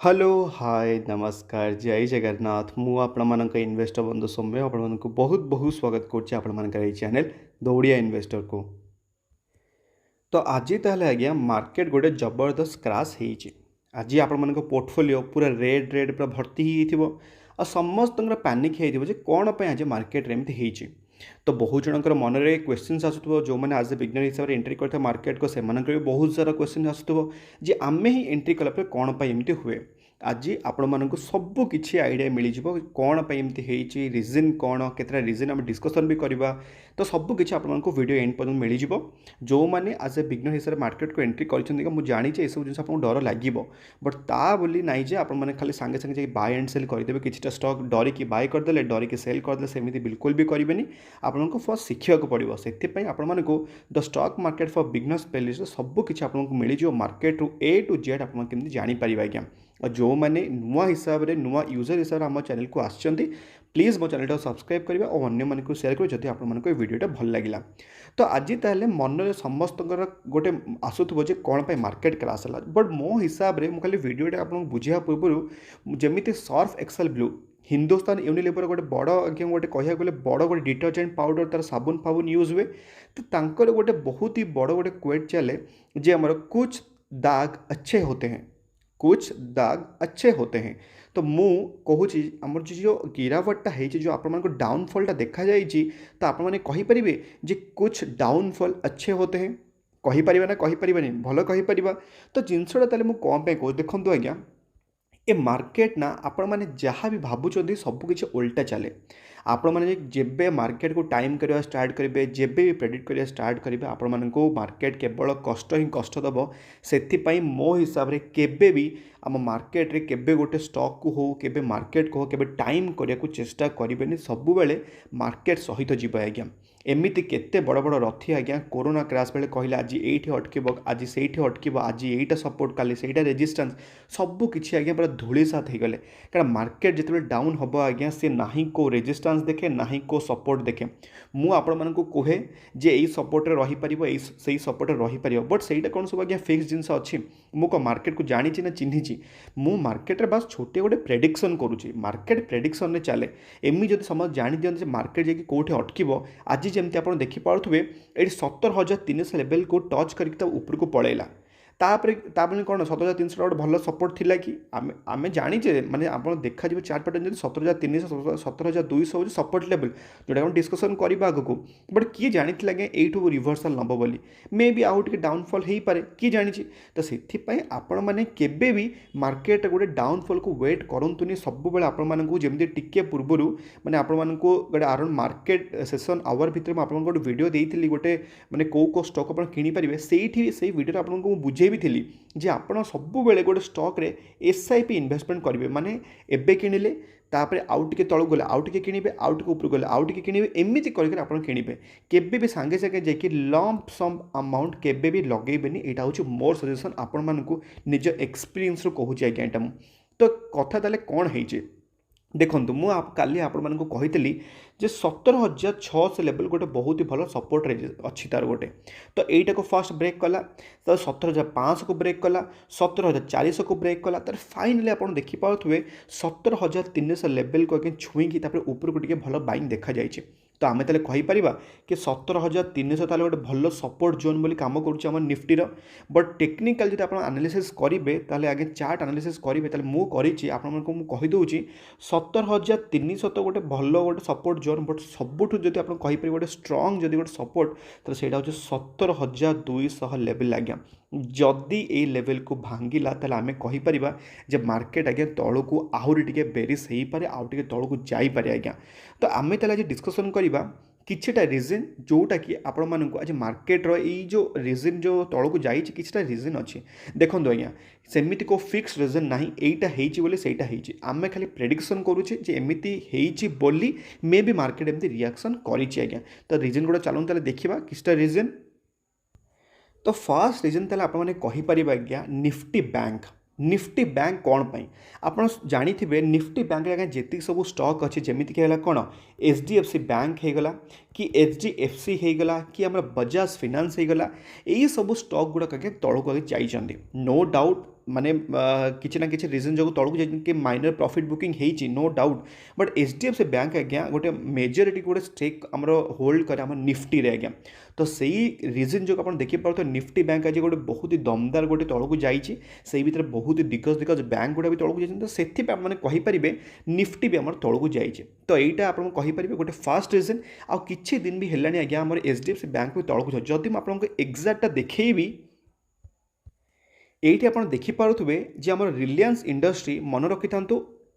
Hello hi नमस्कार जय जगन्नाथ मु आपणमानक इन्वेस्टर बंधु सौम्य आपको बहुत बहुत स्वागत करुच्चे आपणमानकर चैनल दौड़िया इन्वेस्टर को। तो आज ताहले आज्ञा मार्केट गोटे जबरदस्त क्रैश होती आज आपण पोर्टफोलियो पूरा रेड रेड पूरा भर्ती हो समस्त पैनिक हो कौन पर आज मार्केट एमती होती। तो बहुत जनकर मन में क्वेश्चन आसुव जो मैंने आज ए बिगनर हिसाब से एंट्री करते मार्केट को से भी बहुत सारा क्वेश्चन आसुव जे आमे ही एंट्री कलापर कौन पर एमती हुए। आज आपण मानक सबू किसी आइडिया मिल जाव कौन पर एमती होती रिजन कौन केतटा रिजन आम डिस्कसन भी करवा। तो सबू किसी आपको वीडियो एंड पर्यटन मिल जाव जो मैंने आज ए बिगनर हिसाब से मार्केट को एंट्री कर मुझे जानी ये सब जिन आपको डर लगे बट ता बोली नाई जे आपने खाली सांगे सांगे बाय एंड सेल करदे किसी स्टक डरिकी बाय करदे डरिकी सेल करदे सेमती बिल्कुल भी करेंगे। आपको फर्स्ट शिखा पड़ो से आपको the stock market for beginners playlist सबू किसी आपको मिल जाव मार्केट रू ए टू जेड आपड़ी जापर आज्ञा। और जो मैंने नुआ हिसाब से नुआ यूजर हिसाब से आम चैनल को आसछंती प्लीज़ मो चैनल सब्सक्राइब करेंगे और अन्य मन को शेयर करेंगे जदि आपको वीडियोटा भल लगे। तो आज ताहले मन में समस्त गोटे आसुव जे कौन पर मार्केट क्रैश है बट मो हिसाब से मुझे वीडियोटा आपको बुझा पूर्व जमी Surf Excel blue Hindustan Unilever गोटे बड़ आज्ञा गोटे कह गले बड़ गोटे डिटर्जेंट पाउडर तार साबुन फाबुन यूज हुए। तो तांकर गोटे बहुत ही बड़ गोटे क्वेट चले जे आमर कुछ दाग अच्छे होते हैं कुछ दाग अच्छे होते हैं। तो मु कहूँ आमर जो गिरावटा है जो आप डाउनफॉलटा देखा जाइए तो आप कहींपर जे कुछ डाउनफॉल अच्छे होते हैं कहींपर ना कहींपर भल कहींपर। तो जिनसटा ताले मुझे कौन पे कहूँ देखो आज्ञा ए मार्केट ना आपण मैंने जहाँ भी भावुं सबकि उल्टा चले आपण मैंने जेबे मार्केट को टाइम करवा स्टार्ट करेंगे जेबे भी प्रेडिक्ट करवा स्टार्ट करेंगे आपण मानक मार्केट केवल कष्ट ही कष्ट दब से मो हिसाब से केबे भी आम मार्केट रे केबे गोटे स्टॉक को हो केबे मार्केट को हो केबे टाइम करने को चेष्टा करेंगे सबु बेले मार्केट सहित जीव आज्ञा। एमती केते बड़ बड़ रथी आज्ञा कोरोना क्रैश बेले कहले आज ये अटक आज से अटक आज यहीटा सपोर्ट काली से रेजिस्टेंस सबू किसी आज्ञा पूरा धूली साथ हो गले कारण मार्केट जिते डाउन हम आज्ञा सी ना को रेजिस्टेंस देखे ना को सपोर्ट देखे। मु आपण मानक कहे जे यही सपोर्टे रहीपर से सपोर्टे रहीपर बट सहीटा कौन सब आज्ञा फिक्स जिनस अच्छी मुझे मार्केट को जानी ना चिन्ही मु मार्केट रे बस छोटे गोटे प्रेडिक्शन करुँची मार्केट प्रेडिक्शन में चले एमि जब समझ जानी दिखते मार्केट जाकि कौटे अटक आज जमी आप देखिपे ये 17,300 लेवल को टच करके ऊपर को पलैला तापर कौन 17,300 गोटे भल सपोर्ट थिला कि आम जाचे माने आप देखा चार्ट पैटर्न जब 17,300 17,200 हूँ सपोर्ट लेवल जोटा हम डिस्कसन करवा आग को बट किए जानी आज्ञा यू रिभर्सल नब बोली मे भी आउ टे डाउनफॉल हो पारे किए जानी। तो से आपण मैंने केबे भी मार्केट गोटे डाउनफॉल को वेट करूँ सब बेले आपको जमी टिके पूर्वर मैंने आपको गोटे अराउंड मार्केट सेसन आवर भितर आपको गोटे वीडियो देती गोटे मैंने कौ स्टॉक आप किनीपारे से वीडियो आपको बुझे भी थी जे आपड़ सब बेले गोटे स्टॉक रे SIP इन्वेस्टमेंट करेंगे माने एबे किणिले तापर आउ टे तलू गले आउ टे किणवे आउ टे ऊपर गले आउ टे किणवे एमती करके आप किणवे केबे भी सांगे सांगे जाकि लंप सम अमाउंट केबे भी लगेबेनी यहाँ हूँ मोर सजेसन आपण मानकू निज एक्सपीरियंस कहूँ आज्ञा यहाँ। तो कथा ताले कौन है देखो मुझे काली आपको जे 17,600 लेवल गोटे बहुत ही भल सपोर्ट अच्छी तार गोटे। तो यहीटा को फर्स्ट ब्रेक कला तो 17,500 को ब्रेक कला 17,400 को ब्रेक कला तर फाइनली आप देखिपे 17,300 लेवल को छुईकी ऊपर को टे भल बाइंग देखा जाए। तो आम ताले कहीपर कि 17,300 ताले गोटे भल सपोर्ट जोन बोली काम करुच्चे आम निफ्टी बट टेक्निकल जो आप एनालिसिस करेंगे ताले आगे चार्ट एनालिसिस करेंगे ताले मु करिछि आपनको मु कहि दउछि 17,300 तो गोटे भल गोटे सपोर्ट जोन बट सबुठ जब आप कहीपर गोटे स्ट्रंग जब गोटे सपोर्ट तो सहीटा हूँ 17,200 लेवल आज्ञा। जदि ये लेवल को भांगिला ताले आमे कहीपर जे मार्केट आज्ञा तौल को आहरी टे बेरिश हो पारे आउ टे तौल को जापे आज्ञा। तो आम ताले आज डिस्कसन करवा किछटा रिजन जोटा कि आपण मानक आज मार्केट रो ई जो रिजन जो तौल को जाइए किछटा रिजन अच्छे देखो आज्ञा सेमिति को फिक्स रिजन ना यहीटा होली सहीटा आम खाली प्रेडिक्शन करुचे जे एमती होली बोली मे भी मार्केट एमती रिएक्शन करिछि आज्ञा। तो रिजन गुड़ा चलूँ ताले देखिबा किछटा रिजन। तो फर्स्ट रिजन ताले आपण माने कहिपारिबा आज्ञा निफ्टी बैंक कौन पाई आप जानी निफ्टी बैंक आगे जी सब स्टॉक अच्छे जमीक कौन HDFC बैंक होगला कि HDFC होगला कि आम बजाज फिनान्स होगला यही सब स्टॉक गुड़ाक आगे तौक आगे जाइए नो डाउट माने किसी ना किसी रिजन जो तौक कि माइनर प्रॉफिट बुकिंग होती no doubt but HDFC bank आज्ञा गोटे मेजोरिटी गोटे स्टेक आमर होल्ड करे आम निफ्टी रे आज्ञा तो सही रिजन जो आप देखिए निफ्टी बैंक आज गोटे बहुत ही दमदार गोटे तौक जाइए भितर बहुत ही दिग्गज दिग्गज बैंक गुड़ा भी तौक जाइए तो से मैंने कहींपारे निफ्टी भी आम तौक जाइए तो यहाँ आप कहींपारे गोटे फास्ट रिजन आ कि दिन भी है आज्ञा आम एचडीएफसी बैंक भी तौक जाए जदि मुझे आपको एक्जाक्टा देखी ये आप देखिपे जे आम रिलायंस इंडस्ट्री मन रखी था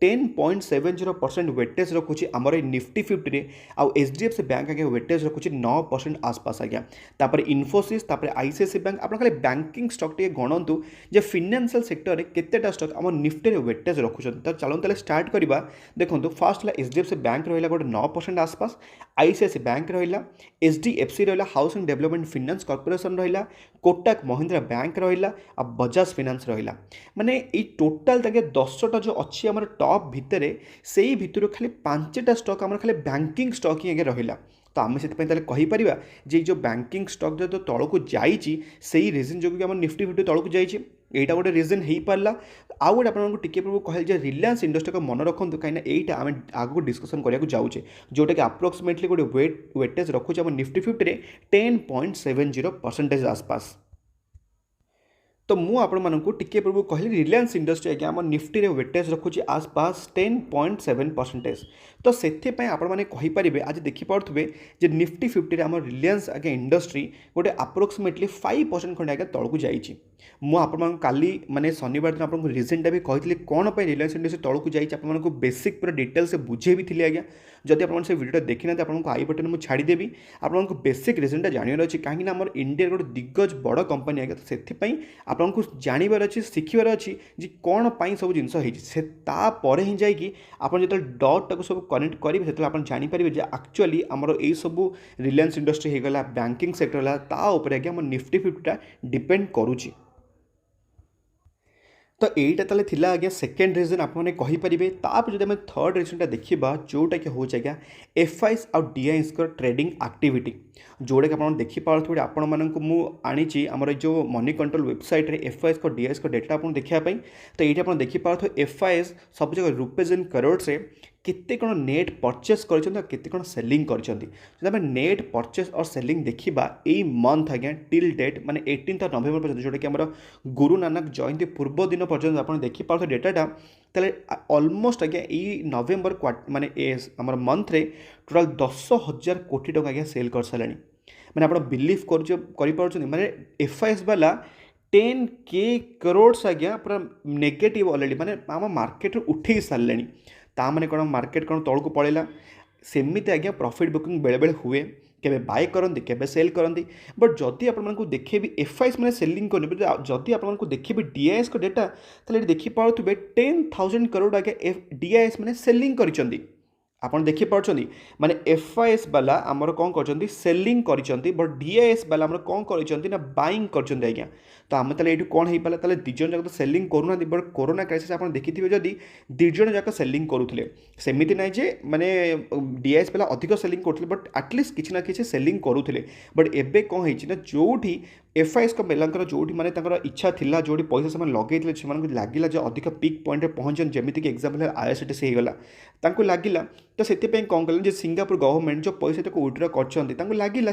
10.70% वेटेज रखुच्छी आमर निफ्टी 50 रे आउ एचडीएफसी बैंक आगे वेटेज रखुच्छी 9% आसपास आज्ञा तापर इन्फोसिस तापर आईसीआईसीआई बैंक आप खाली बैंकिंग स्टॉक टे गणतु जे फाइनेंशियल सेक्टर में केतेटा स्टॉक आम निफ्टी रे वेटेज रखुछन तो चलो ताले स्टार्ट करबा देखंतु फर्स्ट है एचडीएफसी बैंक रहिला गोटे 9% आसपास आईसीआईसीआई बैंक रहिला एचडीएफसी रहिला हाउसिंग डेवलपमेंट फाइनेंस कॉर्पोरेशन रहिला कोटक महिंद्रा बैंक रहिला आ बजाज फाइनेंस रहिला माने ई टोटल तके 10टा जो अच्छी हमर टॉप भितर से ही भितर खाली 5टा स्टॉक आम खाली बैंकिंग स्टॉक ही आगे रहिला तो आम से कहीपर जे जो बैंकिंग स्टॉक जो तौक जाई रिजन जो कि आम निफ्टी फिफ्टी तौक जाइए यहाँ गोटे रिजन हो पारा आउ गोटे आपको टिके पूर्व कहले रिलायंस इंडस्ट्री को मन रखु कहीं यहाँ आम आगे डिस्कसन कराया जाऊे जोटा कि अप्रोक्सीमेटली गोटे वेटेज रखुचे आम निफ्टी फिफ्टी 10.70% आसपास तो मुझे आपको टिके पूर्व कहली रिलायंस इंडस्ट्री आज्ञा आम निफ्टी रे वेटेज रखुच्छी आसपास 10.7% तो से आपरे आज देखिपे जे निफ्टी 50 आम रिलायंस आगे इंडस्ट्री गोटे अप्रोक्सीमेटली 5% खंडे आगे तौक जाइए मुझे काली माने शनिवार दिन आपको रिजनटा भी कही कौन पर रिलायंस इंडस्ट्री तौक जाइए बेसिक पूरा डिटेल से बुझे भी थी आज्ञा जदि आप वीडियो देखी ना आपको आई बटन मुझे छाड़देवी आपको बेसिक रिजनटा जानवर अच्छी कहीं आम इंडिया गोटे दिग्गज बड़ कंपनी आज्ञा तो से आपको जानवर अच्छी शिखबार अच्छी जे कौन पाई सब जिनस होपर ही जाकि आप जो डट टाक सब कनेक्ट करेंगे से आप जानीपारे एक्चुअली आमर यही सब रिलायंस इंडस्ट्री होगला बैंकिंग सेक्टर है ताऊपर आज्ञा आम निफ्टी 50 डिपेंड करुच्ची तो यहीटा ताले थिला आज्ञा सेकेंड रिजन आपने कहींपारे तापर जब आम थर्ड रिजनटा देखा जोटा कि हूँ आज्ञा एफआईएस आउ डीआईएस ट्रेडिंग एक्टिविटी जोटा कि आप देखिपे आपड़ी आमर जो मनी कंट्रोल वेबसाइट रे एफआईएस को डीआईएस को डेटा आपको देखापी तो ये आप देखिपे एफआईएस सब जगह रुपीज इन करोड़ से केते कौन नेट परचेस करते कौन सेलिंग कर नेट परचेस और सेलिंग देखा यही मंथ आज्ञा टिल डेट माने 18 नवेम्बर पर्यटन जोटा कि आम गुरु नानक जयंती पूर्व दिन पर्यटन आप देखिपे डेटाटा तेल अलमोस्ट आज्ञा यही नवेम्बर माने आम मंथ रे टोटाल 10,000 कोटी टका आज्ञा सेल कर सारे मैंने आप बिलीव कर माने एफआईएस वाला 10K करोड़ आज्ञा पूरा नेगेटिव अलरेडी माने आम मार्केट उठे सारे ताने कौन मार्केट कौन तौक पड़ेगा सेमती आज्ञा प्रॉफिट बुकिंग बेले बेले हुए केबे बाय करती केबे सेल करती बट जदि आपको देखेबी एफआईएस मैंने सेलिंग करनी जदि आपको देखेबी डीआईएस को डेटा तो देखिपे 10,000 करोड़ आज्ञा डीआईएस मैंने सेलिंग कर आपन देखिपे माने एफआईएस वाला आमर कौन कर सेलिंग कर बट डीआईएस वाला आमर कौन कर बाइंग कर आज्ञा तो आम ताले ये कौन हो पाला दिजन जाक तो सेलिंग करूना बट कोरोना क्राइसिस आप देखिए जदि दिजन जाक सेलिंग करुले सेमती ना जे माने डीआईएस वाला अधिक सेलिंग करते बट एटलिस्ट किसी ना कि सेलिंग करुले बट एबे कौन होना जो एफआईएस को बेलांकर जो माने इच्छा थिला जो पैसा से लगे से लगिला जो अधिक पिक पॉइंट पहुँचन जमीक एक्जाम्पल आईआरसीटीसी होगला लगिला तो से कौन कले सिंगापुर गवर्नमेंट जो पैसा तक विड्र कर लगिला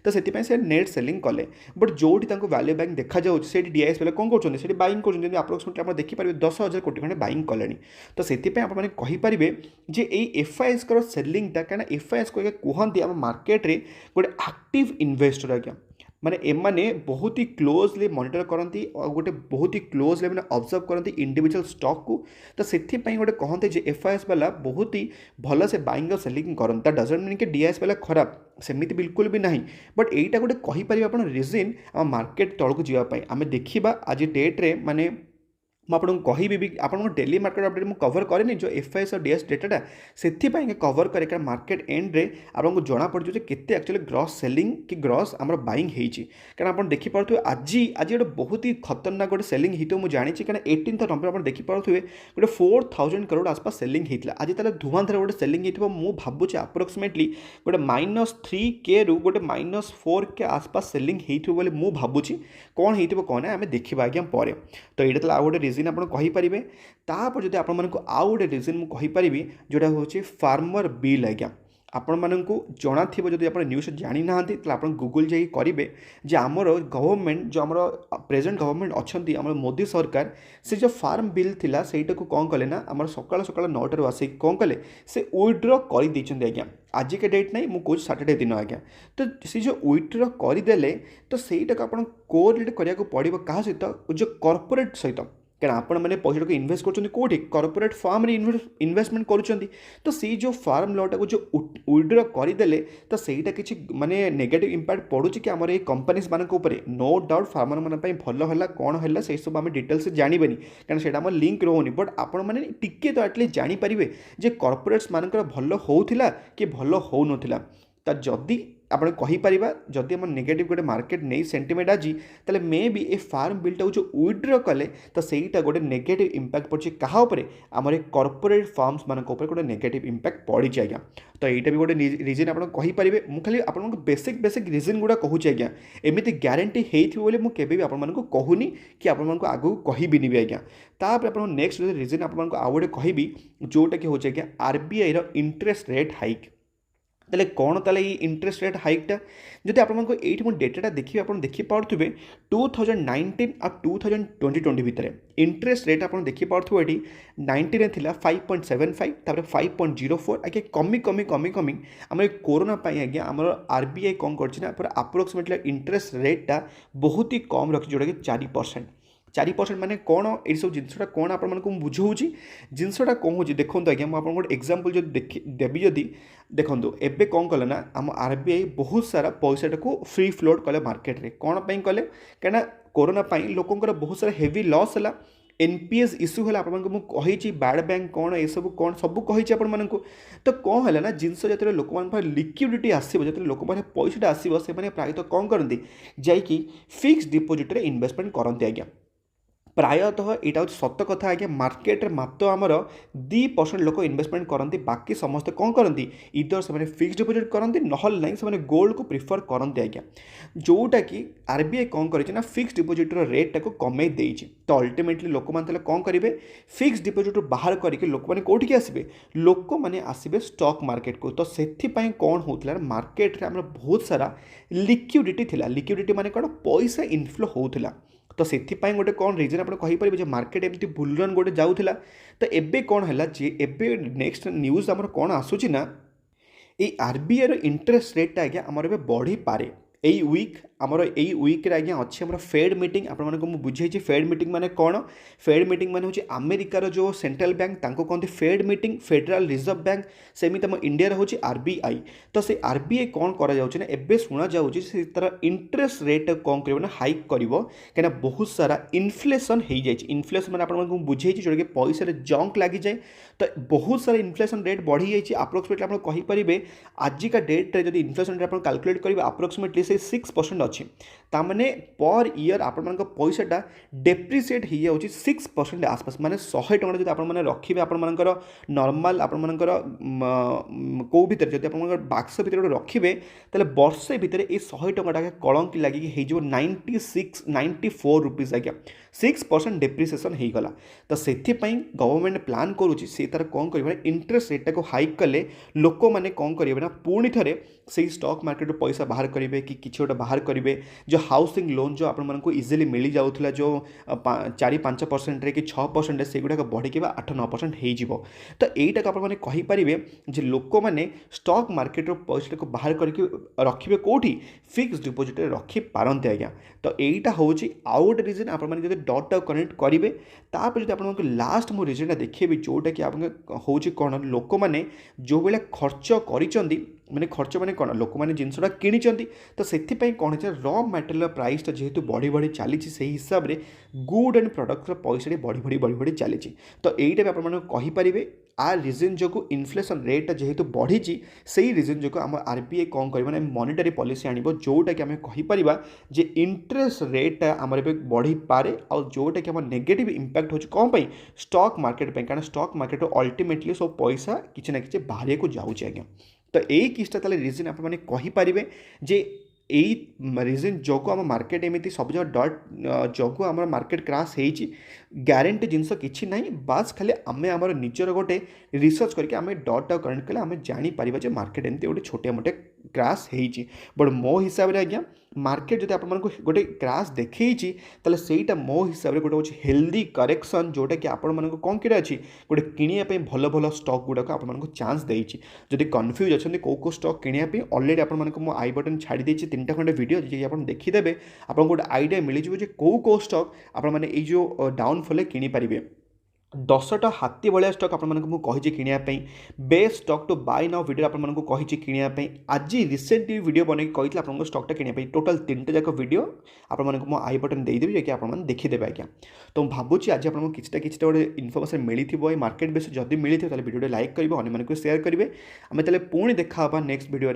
तो से नेट सेलिंग कले बट जो वैल्यू बैंक देखा जाए डीआईएस वाले कौन कर बाइंग कर अप्रोक्सीमेटली आप देखिपारे 10,000 कोटी खंडे बाइंग कले तो से आपने जे एफआईएस सेलिंगटा कहीं एफआईएस को कहते आम मार्केट रे गोटे एक्टिव इन्वेस्टर आज्ञा माने एमाने बहुत ही क्लोजली मॉनिटर करती और गोटे बहुत ही क्लोजली मैंने ऑब्जर्व करती इंडिविजुअल स्टॉक को तो से गोटे कहते जे एफआईएस वाला बहुत ही भल से बाइंग और सेलिंग करता डजंट मीन कि डीआईएस वाला खराब सेमती बिल्कुल भी नहीं बट यहीटा गोटे कहींपारे आप रिजन आम मार्केट तौक जावाई आम देखा आज डेट्रे माने ମୁଁ ଆପଣଙ୍କୁ କହିବି ବି ଆପଣଙ୍କ ଡେଲି ମାର୍କେଟ ଅପଡେଟ୍ ମୁଁ କଭର କରେନି जो एफआईएस और डीएस डेटाटा ସେଥିପାଇଁ କଭର କରେ କାରଣ ମାର୍କେଟ ଏଣ୍ଡରେ ଆପଣଙ୍କୁ ଜଣାପଡ଼ିଯିବ ଯେ କେତେ ଆକ୍ଚୁଆଲି ଗ୍ରସ୍ ସେଲିଂ କି ଗ୍ରସ୍ ଆମର ବାଇଂ ହେଇଛି। କାରଣ ଆପଣ ଦେଖିପାରୁଥିବେ ଆଜି ଆଜି ଗୋଟେ ବହୁତ ହି ଖତରନାକ ଗୋଟେ ସେଲିଂ ହେଇଥିବ ମୁଁ ଜାଣିଛି କାରଣ 18th ନଭେମ୍ବର ଆପଣ ଦେଖିପାରୁଥିବେ ଗୋଟେ 4000 କରୋଡ଼ ଆସପାସ ସେଲିଂ ହେଇଥିଲା। ଆଜି ତାହେଲେ ଧୁଆଁଧାର ଗୋଟେ ସେଲିଂ ହେଇଥିବ ମୁଁ ଭାବୁଛି ଆପ୍ରୋକ୍ସିମେଟଲି ଗୋଟେ -3K ରୁ ଗୋଟେ -4K आसपास सेलिंग ହେଇଥିବ ବୋଲି ମୁଁ ଭାବୁଛି। କ'ଣ ହେଇଥିବ କ'ଣ ନା ଆମେ ଦେଖିବା ଆଜ୍ଞା ପରେ। ତ ଏଇଟା ତାହେଲେ ଆଉ ଗୋଟେ ରିଜିନ୍ ଆପଣ କହିପାରିବେ। ତାପରେ ଯଦି ଆପଣମାନଙ୍କୁ ଆଉ ଗୋଟେ ରିଜିନ୍ ମୁଁ କହିପାରିବି ଯେଉଁଟା ହେଉଛି ଫାର୍ମର ବିଲ୍ ଆଜ୍ଞା। ଆପଣମାନଙ୍କୁ ଜଣାଥିବ ଯଦି ଆପଣ ନ୍ୟୁଜ୍ ଜାଣିନାହାନ୍ତି ତାହେଲେ ଆପଣ ଗୁଗୁଲ୍ ଯାଇକି କରିବେ ଯେ ଆମର ଗଭର୍ଣ୍ଣମେଣ୍ଟ ଯେଉଁ ଆମର ପ୍ରେଜେଣ୍ଟ ଗଭର୍ଣ୍ଣମେଣ୍ଟ ଅଛନ୍ତି ଆମର ମୋଦି ସରକାର ସେ ଯେଉଁ ଫାର୍ମ ବିଲ୍ ଥିଲା ସେଇଟାକୁ କ'ଣ କଲେ ନା ଆମର ସକାଳ ସକାଳ 9ଟାରୁ ଆସିକି କ'ଣ କଲେ ସେ ୱିଡ୍ର କରିଦେଇଛନ୍ତି ଆଜ୍ଞା। ଆଜିକା ଡେଟ୍ ନାହିଁ ମୁଁ କହୁଛି ସାଟର୍ଡେ ଦିନ ଆଜ୍ଞା। ତ ସେ ଯେଉଁ ୱିଡ୍ର କରିଦେଲେ ତ ସେଇଟାକୁ ଆପଣ କୋରିଲେଟ୍ କରିବାକୁ ପଡ଼ିବ କାହା ସହିତ ଯେଉଁ କର୍ପୋରେଟ୍ ସହିତ କାରଣ ଆପଣମାନେ ପଇସାଟାକୁ ଇନଭେଷ୍ଟ କରୁଛନ୍ତି କେଉଁଠି କର୍ପୋରେଟ୍ ଫାର୍ମରେ ଇନଭେଷ୍ଟମେଣ୍ଟ କରୁଛନ୍ତି। ତ ସେଇ ଯେଉଁ ଫାର୍ମ ଲଟାକୁ ଯେଉଁ ୱିଡ୍ର କରିଦେଲେ ତ ସେଇଟା କିଛି ମାନେ ନେଗେଟିଭ୍ ଇମ୍ପାକ୍ଟ ପଡ଼ୁଛି କି ଆମର ଏଇ କମ୍ପାନିଜ୍ ମାନଙ୍କ ଉପରେ ନୋ ଡାଉଟ୍ ଫାର୍ମରମାନଙ୍କ ପାଇଁ ଭଲ ହେଲା କ'ଣ ହେଲା ସେସବୁ ଆମେ ଡିଟେଲ୍ସ ଜାଣିବେନି କାରଣ ସେଇଟା ଆମର ଲିଙ୍କ୍ ରହୁନି। ବଟ୍ ଆପଣମାନେ ଟିକେ ତ ଆଟଲିଷ୍ଟ ଜାଣିପାରିବେ ଯେ କର୍ପୋରେଟ୍ସ ମାନଙ୍କର ଭଲ ହେଉଥିଲା କି ଭଲ ହେଉନଥିଲା। ତ ଯଦି ଆପଣ କହିପାରିବା ଯଦି ଆମ ନେଗେଟିଭ୍ ଗୋଟେ ମାର୍କେଟ ନେଇ ସେଣ୍ଟିମେଣ୍ଟ ଆଜି ତାହେଲେ ମେ ବି ଏ ଫାର୍ମ ବିଲ୍ଟାକୁ ଯେଉଁ ୱିଡ୍ର କଲେ ତ ସେଇଟା ଗୋଟେ ନେଗେଟିଭ୍ ଇମ୍ପାକ୍ଟ ପଡ଼ୁଛି କାହା ଉପରେ ଆମର ଏ କର୍ପୋରେଟ୍ ଫାର୍ମସ୍ ମାନଙ୍କ ଉପରେ ଗୋଟେ ନେଗେଟିଭ୍ ଇମ୍ପାକ୍ଟ ପଡ଼ିଛି ଆଜ୍ଞା। ତ ଏଇଟା ବି ଗୋଟେ ରିଜିନ୍ ଆପଣ କହିପାରିବେ। ମୁଁ ଖାଲି ଆପଣଙ୍କୁ ବେସିକ୍ ରିଜିନ୍ ଗୁଡ଼ା କହୁଛି ଆଜ୍ଞା। ଏମିତି ଗ୍ୟାରେଣ୍ଟି ହେଇଥିବ ବୋଲି ମୁଁ କେବେ ବି ଆପଣମାନଙ୍କୁ କହୁନି କି ଆପଣମାନଙ୍କୁ ଆଗକୁ କହିବିନି ବି ଆଜ୍ଞା। ତାପରେ ଆପଣଙ୍କୁ ନେକ୍ସଟ ରିଜିନ୍ ଆପଣଙ୍କୁ ଆଉ ଗୋଟେ କହିବି ଯେଉଁଟାକି ହେଉଛି ଆଜ୍ଞା RBIର ଇଣ୍ଟରେଷ୍ଟ ରେଟ୍ ହାଇକ୍। তাহলে କ'ଣ ତାହେଲେ ଏଇ ଇଣ୍ଟରେଷ୍ଟ ରେଟ୍ ହାଇକ୍ଟା ଯଦି ଆପଣଙ୍କୁ ଏଇଠି ମୁଁ ଡେଟାଟା ଦେଖିବେ ଆପଣ ଦେଖିପାରୁଥିବେ 2019 ଆଉ 2020 ଭିତରେ ଇଣ୍ଟରେଷ୍ଟ ରେଟ୍ ଆପଣ ଦେଖିପାରୁଥିବେ ଏଠି 19ରେ ଥିଲା 5.75 ତାପରେ 5.04 ଆଜ୍ଞା କମି ଆମର ଏ କୋରୋନା ପାଇଁ ଆଜ୍ଞା ଆମର RBI କ'ଣ କରିଛି ନା ପୁରା ଆପ୍ରୋକ୍ସିମେଟଲି ଇଣ୍ଟରେଷ୍ଟ ରେଟ୍ଟା ବହୁତ ହି କମ୍ ରଖିଛି ଯେଉଁଟାକି 4%। 4% ମାନେ କ'ଣ ଏଇସବୁ ଜିନିଷଟା କ'ଣ ଆପଣମାନଙ୍କୁ ମୁଁ ବୁଝାଉଛି ଜିନିଷଟା କ'ଣ ହେଉଛି ଦେଖନ୍ତୁ ଆଜ୍ଞା ମୁଁ ଆପଣଙ୍କୁ ଗୋଟେ ଏକ୍ଜାମ୍ପଲ୍ ଯଦି ଦେବି ଯଦି ଦେଖନ୍ତୁ ଏବେ କ'ଣ କଲେ ନା ଆମ RBI ବହୁତ ସାରା ପଇସାଟାକୁ ଫ୍ରି ଫ୍ଲୋଟ୍ କଲେ ମାର୍କେଟରେ କ'ଣ ପାଇଁ କଲେ କାହିଁକିନା କୋରୋନା ପାଇଁ ଲୋକଙ୍କର ବହୁତ ସାରା ହେଭି ଲସ୍ ହେଲା NPS ଇସ୍ୟୁ ହେଲା ଆପଣମାନଙ୍କୁ ମୁଁ କହିଛି ବ୍ୟାଡ୍ ବ୍ୟାଙ୍କ କ'ଣ ଏସବୁ କ'ଣ ସବୁ କହିଛି ଆପଣମାନଙ୍କୁ। ତ କ'ଣ ହେଲା ନା ଜିନିଷ ଯେତେବେଳେ ଲୋକମାନଙ୍କ ପାଖରେ ଲିକ୍ୱିଡ଼ିଟି ଆସିବ ଯେତେବେଳେ ଲୋକମାନେ ପଇସାଟା ଆସିବ ସେମାନେ ପ୍ରାୟତଃ କ'ଣ କରନ୍ତି ଯାଇକି ଫିକ୍ସଡ ଡିପୋଜିଟ୍ରେ ଇନଭେଷ୍ଟମେଣ୍ଟ କରନ୍ତି ଆଜ୍ଞା। ପ୍ରାୟତଃ ଏଇଟା ହେଉଛି ସତ କଥା ଆଜ୍ଞା ମାର୍କେଟରେ ମାତ୍ର ଆମର 2% ଲୋକ ଇନଭେଷ୍ଟମେଣ୍ଟ କରନ୍ତି ବାକି ସମସ୍ତେ କ'ଣ କରନ୍ତି ଇଦର ସେମାନେ ଫିକ୍ସଡ ଡିପୋଜିଟ୍ କରନ୍ତି ନହେଲେ ନାହିଁ ସେମାନେ ଗୋଲ୍ଡକୁ ପ୍ରିଫର୍ କରନ୍ତି ଆଜ୍ଞା। ଯେଉଁଟାକି RBI କ'ଣ କରିଛି ନା ଫିକ୍ସଡ ଡିପୋଜିଟ୍ର ରେଟ୍ଟାକୁ କମେଇ ଦେଇଛି। ତ ଅଲ୍ଟିମେଟଲି ଲୋକମାନେ ତାହେଲେ କ'ଣ କରିବେ ଫିକ୍ସଡ ଡିପୋଜିଟ୍ରୁ ବାହାର କରିକି ଲୋକମାନେ କେଉଁଠିକି ଆସିବେ ଲୋକମାନେ ଆସିବେ ଷ୍ଟକ୍ ମାର୍କେଟକୁ। ତ ସେଥିପାଇଁ କ'ଣ ହେଉଥିଲା ନା ମାର୍କେଟରେ ଆମର ବହୁତ ସାରା ଲିକ୍ୱିଡ଼ିଟି ଥିଲା ଲିକ୍ୱିଡ଼ିଟି ମାନେ କ'ଣ ପଇସା ଇନଫ୍ଲୋ ହେଉଥିଲା। ତ ସେଥିପାଇଁ ଗୋଟେ କ'ଣ ରିଜନ୍ ଆପଣ କହିପାରିବେ ଯେ ମାର୍କେଟ ଏମିତି ବୁଲ୍ ରନ୍ ଗୋଟେ ଯାଉଥିଲା। ତ ଏବେ କ'ଣ ହେଲା ଯେ ଏବେ ନେକ୍ସଟ ନ୍ୟୁଜ୍ ଆମର କ'ଣ ଆସୁଛି ନା ଏଇ RBIର ଇଣ୍ଟରେଷ୍ଟ ରେଟ୍ଟା ଆଜ୍ଞା ଆମର ଏବେ ବଢ଼ିପାରେ। ଏଇ ୱିକ୍ ଆମର ଏଇ ୱିକ୍ରେ ଆଜ୍ଞା ଅଛି ଆମର ଫେଡ୍ ମିଟିଂ ଆପଣମାନଙ୍କୁ ମୁଁ ବୁଝେଇଛି ଫେଡ୍ ମିଟିଂ ମାନେ କ'ଣ ଫେଡ୍ ମିଟିଂ ମାନେ ହେଉଛି ଆମେରିକାର ଯେଉଁ ସେଣ୍ଟ୍ରାଲ ବ୍ୟାଙ୍କ ତାଙ୍କୁ କହନ୍ତି ଫେଡ୍ ମିଟିଂ ଫେଡେରାଲ ରିଜର୍ଭ ବ୍ୟାଙ୍କ ସେମିତି ଆମ ଇଣ୍ଡିଆର ହେଉଛି RBI। ତ ସେ RBI କ'ଣ କରାଯାଉଛି ନା ଏବେ ଶୁଣାଯାଉଛି ସେ ତାର ଇଣ୍ଟରେଷ୍ଟ ରେଟ୍ଟାକୁ କ'ଣ କରିବ ନା ହାଇକ୍ କରିବ କାହିଁକିନା ବହୁତ ସାରା ଇନଫ୍ଲେସନ୍ ହେଇଯାଇଛି। ଇନଫ୍ଲେସନ୍ ମାନେ ଆପଣଙ୍କୁ ମୁଁ ବୁଝେଇଛି ଯେଉଁଟାକି ପଇସାରେ ଜଙ୍କ ଲାଗିଯାଏ। ତ ବହୁତ ସାରା ଇନଫ୍ଲେସନ୍ ରେଟ୍ ବଢ଼ିଯାଇଛି ଆପ୍ରୋକ୍ସିମେଟଲି ଆପଣ କହିପାରିବେ ଆଜିକା ଡେଟ୍ରେ ଯଦି ଇନଫ୍ଲେସନ୍ ରେଟ୍ ଆପଣ କାଲକୁଲେଟ୍ କରିବେ ଆପ୍ରୋକ୍ସିମେଟଲି ସେ 6% ଅଛି। ତାମାନେ ପର୍ ଇୟର୍ ଆପଣମାନଙ୍କ ପଇସାଟା ଡେପ୍ରିସିଏଟ୍ ହେଇଯାଉଛି 6% ଆସପାସ ମାନେ 100 ଟଙ୍କା ଯଦି ଆପଣମାନେ ରଖିବେ ଆପଣମାନଙ୍କର ନର୍ମାଲ ଆପଣମାନଙ୍କର କେଉଁ ଭିତରେ ଯଦି ଆପଣଙ୍କର ବାକ୍ସ ଭିତରେ ଗୋଟେ ରଖିବେ ତାହେଲେ ବର୍ଷେ ଭିତରେ ଏଇ 100 ଟଙ୍କାଟା କଳଙ୍କି ଲାଗିକି ହେଇଯିବ 94 ରୁପିଜ୍ ଆଜ୍ଞା 6% ଡେପ୍ରିସିଏସନ୍ ହେଇଗଲା। ତ ସେଥିପାଇଁ ଗଭର୍ଣ୍ଣମେଣ୍ଟ ପ୍ଲାନ୍ କରୁଛି ସେ ତାର କ'ଣ କରିବ ନା ଇଣ୍ଟରେଷ୍ଟ ରେଟ୍ଟାକୁ ହାଇକ୍ କଲେ ଲୋକମାନେ କ'ଣ କରିବେ ନା ପୁଣି ଥରେ ସେଇ ଷ୍ଟକ୍ ମାର୍କେଟରୁ ପଇସା ବାହାର କରିବେ କି କିଛି ଗୋଟେ ବାହାର କରିବେ ଯେଉଁ ହାଉସିଂ ଲୋନ୍ ଯେଉଁ ଆପଣମାନଙ୍କୁ ଇଜିଲି ମିଳିଯାଉଥିଲା ଯେଉଁ 4-5%ରେ କି 6% ସେଗୁଡ଼ାକ ବଢ଼ିକି 8-9% ହେଇଯିବ। ତ ଏଇଟାକୁ ଆପଣମାନେ କହିପାରିବେ ଯେ ଲୋକମାନେ ଷ୍ଟକ୍ ମାର୍କେଟରୁ ପଇସାଟାକୁ ବାହାର କରିକି ରଖିବେ କେଉଁଠି ଫିକ୍ସଡ ଡିପୋଜିଟ୍ରେ ରଖିପାରନ୍ତି ଆଜ୍ଞା। ତ ଏଇଟା ହେଉଛି ଆଉ ଗୋଟେ ରିଜନ୍ ଆପଣମାନେ ଯଦି ଡଟ୍ଟାକୁ କନେକ୍ଟ କରିବେ ତାପରେ ଯଦି ଆପଣଙ୍କୁ ଲାଷ୍ଟ ମୁଁ ରିଜନ୍ଟା ଦେଖେଇବି ଯେଉଁଟାକି ଆପଣଙ୍କ ହେଉଛି କ'ଣ ଲୋକମାନେ ଯେଉଁଭଳିଆ ଖର୍ଚ୍ଚ କରିଛନ୍ତି ମାନେ ଖର୍ଚ୍ଚ ମାନେ କ'ଣ ଲୋକମାନେ ଜିନିଷଟା କିଣିଛନ୍ତି ତ ସେଥିପାଇଁ କ'ଣ ହେଇଛି ର ମ୍ୟାଟେରିଆଲ ପ୍ରାଇସଟା ଯେହେତୁ ବଢ଼ି ବଢ଼ି ଚାଲିଛି ସେଇ ହିସାବରେ ଗୁଡ୍ ଆଣ୍ଡ ପ୍ରଡ଼କ୍ଟର ପଇସାଟି ବଢ଼ି ଚାଲିଛି ତ ଏଇଟା ବି ଆପଣମାନଙ୍କୁ କହିପାରିବେ आ रिजन जो इनफ्लेशन रेट जेहेतु बढ़ी से रिजन जो आम आरबीआई कौन कर मैंने मॉनिटरी पॉलिसी आनिब जोटा कि आम कहीपर जे इंटरेस्ट रेट आमर ए बढ़ी पारे और जोटा कि आम नेगेटिव इंपैक्ट हो कौन स्टॉक मार्केट पे कारण स्टॉक मार्केट अल्टीमेटली सब पैसा किसी ना कि बाहर को जाऊँच आज्ञा तो यही किसटा रिजन आपरे जे यही रिजन जो आम मार्केट एमती सब जगह डट जो आम मार्केट क्राश हो ग्यारंटी जिनस किसी ना बास खाली आम आमर निजर गोटे रिसर्च करके आम डट करेक्ट कले आम जापर मार्केट एमती गोटे छोटे मोटे क्राश हो बट मो हिसाब से आज्ञा मार्केट जब आप गोटे क्राश देखी सहीटा मो हिसाब से गोटे हूँ हेल्दी करेक्शन जोटा कि आपण मानक कौन किटा अच्छी गोटे किणापी भल भल स्टॉक गुड़ाक आपको चांस देती जदि कन्फ्यूज अच्छा कौ स्टॉक किणापी अलरेडी आपको आई बटन छाड़ी देती 3टा खंडे वीडियो जी आप देखीदे आपको गोटे आइडिया मिलଯିव कौ स्टॉक आप जो डाउनफॉल किनीपारे 10टा हाथी भाया स्टॉक आपको किणापी best stock to buy now video आपको किणापी आज रिसेंटली वीडियो बन कही आपको स्टॉकटा किणापी टोटाल 3टा जाक वीडियो आपको आई बटन देदेवी कि आप देखीदे आज्ञा तो भावुँ आज आपको किसी गोटे इनफर्मेशन मिली मार्केट बेस जब मिली वीडियो लाइक करेंगे अन्य शेयर करेंगे आम तेल पुणी देखा नेक्स्ट वीडियो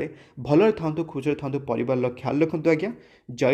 भल था खुशी था परिवार ख्याल रखुद आज्ञा जय